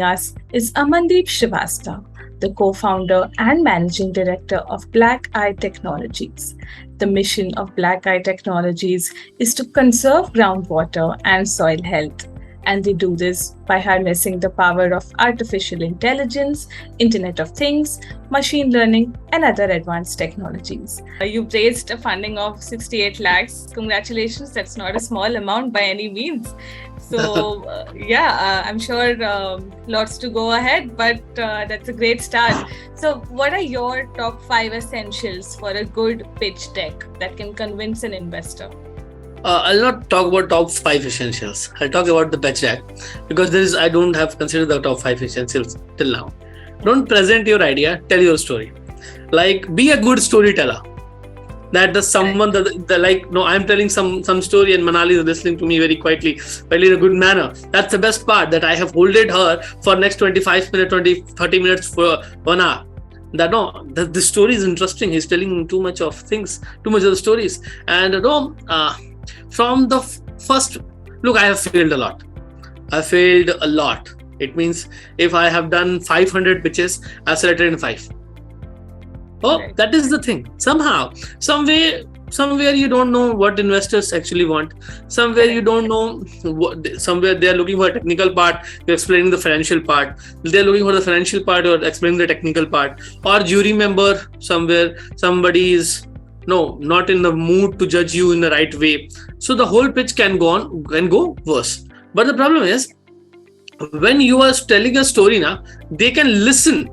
Joining us is Amandeep Srivastava, the co-founder and managing director of Black Eye Technologies. The mission of Black Eye Technologies is to conserve groundwater and soil health, and they do this by harnessing the power of artificial intelligence, Internet of Things, machine learning, and other advanced technologies. You've raised a funding of 68 lakhs. Congratulations, that's not a small amount by any means. So, I'm sure lots to go ahead, but that's a great start. So, what are your top 5 essentials for a good pitch deck that can convince an investor? I'll not talk about top 5 essentials. I'll talk about the pitch deck because I don't have considered the top 5 essentials till now. Don't present your idea, tell your story. Like, be a good storyteller. That the someone I'm telling some story and Manali is listening to me very quietly, but in a good manner. That's the best part, that I have holded her for next 25 minutes, 30 minutes for 1 hour. The story is interesting. He's telling too much of the stories. And from the first look, I have failed a lot. It means if I have done 500 pitches, I've selected in 5. Right. That is the thing. Somewhere you don't know what investors actually want. Somewhere you don't know somewhere they are looking for a technical part, you're explaining the financial part. They're looking for the financial part, or explaining the technical part. Or jury member, somewhere somebody is not in the mood to judge you in the right way. So the whole pitch can go worse. But the problem is, when you are telling a story now, they can listen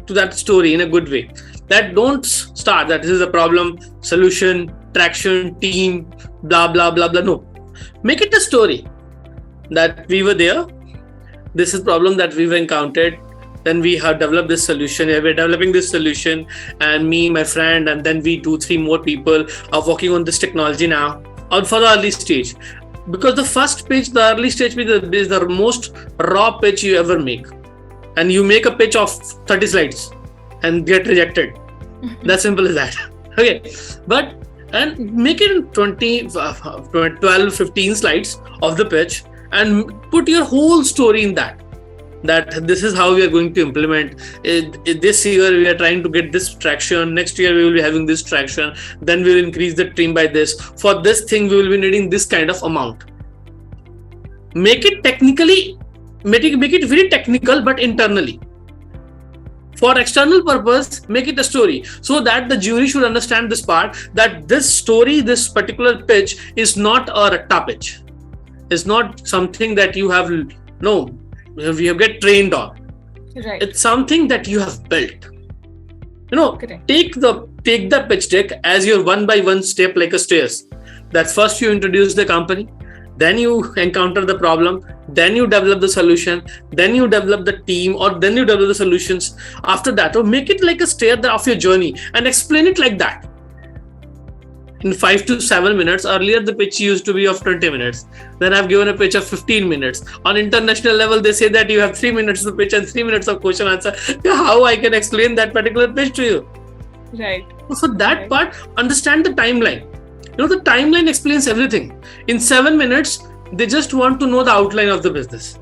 to that story in a good way. That don't start that this is a problem, solution, traction, team, blah blah blah blah. No, make it a story that we were there. This is problem that we've encountered. Then we have developed this solution. We're developing this solution, and me, my friend, and then we 2-3 more people are working on this technology now. Or for the early stage, because the first pitch, the early stage pitch is the most raw pitch you ever make, and you make a pitch of 30 slides and get rejected. That's simple as that. Okay, and make it in 12, 15 slides of the pitch, and put your whole story in that this is how we are going to implement it. This year we are trying to get this traction. Next year we will be having this traction. Then we will increase the team by this. For this thing we will be needing this kind of amount. Make it very technical, but internally. For external purpose, make it a story, so that the jury should understand this part, that this story, this particular pitch is not a ratta pitch. It's not something that you have get trained on. Right. It's something that you have built. Correct. Take the pitch deck as your 1-by-1 step, like a stairs. That first you introduce the company, then you encounter the problem, then you develop the solution, then you develop the team, or then you develop the solutions. After that, make it like a stair of your journey and explain it like that. In 5 to 7 minutes. Earlier, the pitch used to be of 20 minutes. Then I've given a pitch of 15 minutes. On international level, they say that you have 3 minutes to pitch and 3 minutes of question answer. How I can explain that particular pitch to you? Right. So that part, understand the timeline. The timeline explains everything. In 7 minutes, they just want to know the outline of the business.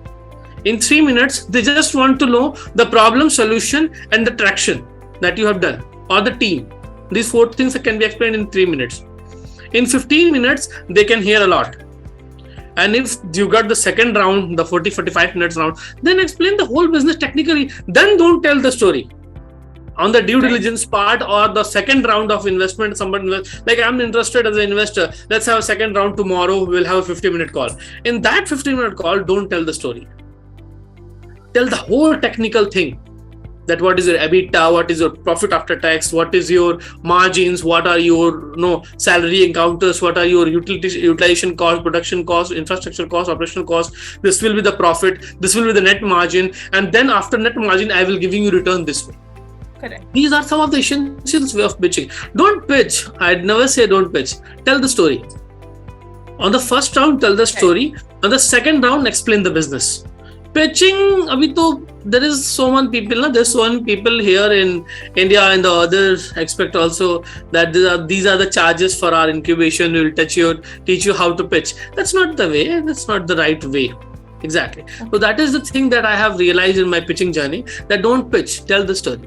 In 3 minutes, they just want to know the problem, solution, and the traction that you have done, or the team. These 4 things can be explained in 3 minutes. In 15 minutes, they can hear a lot. And if you got the second round, the 40-45 minutes round, then explain the whole business technically. Then don't tell the story. On the due diligence part, or the second round of investment, somebody like, I'm interested as an investor. Let's have a second round tomorrow. We'll have a 50-minute call. In that 15-minute call, don't tell the story. Tell the whole technical thing. That what is your EBITDA, what is your profit after tax, what is your margins, what are your salary encounters, what are your utilization cost, production cost, infrastructure cost, operational cost. This will be the profit, this will be the net margin, and then after net margin, I will giving you return this way. Correct. These are some of the essentials way of pitching. Don't pitch. I'd never say don't pitch. Tell the story. On the first round, tell the story. On the second round, explain the business. Pitching, there is so many people. There's so many people here in India, and the others expect also that these are the charges for our incubation. We'll teach you how to pitch. That's not the way. That's not the right way. Exactly. So that is the thing that I have realized in my pitching journey, that don't pitch, tell the story.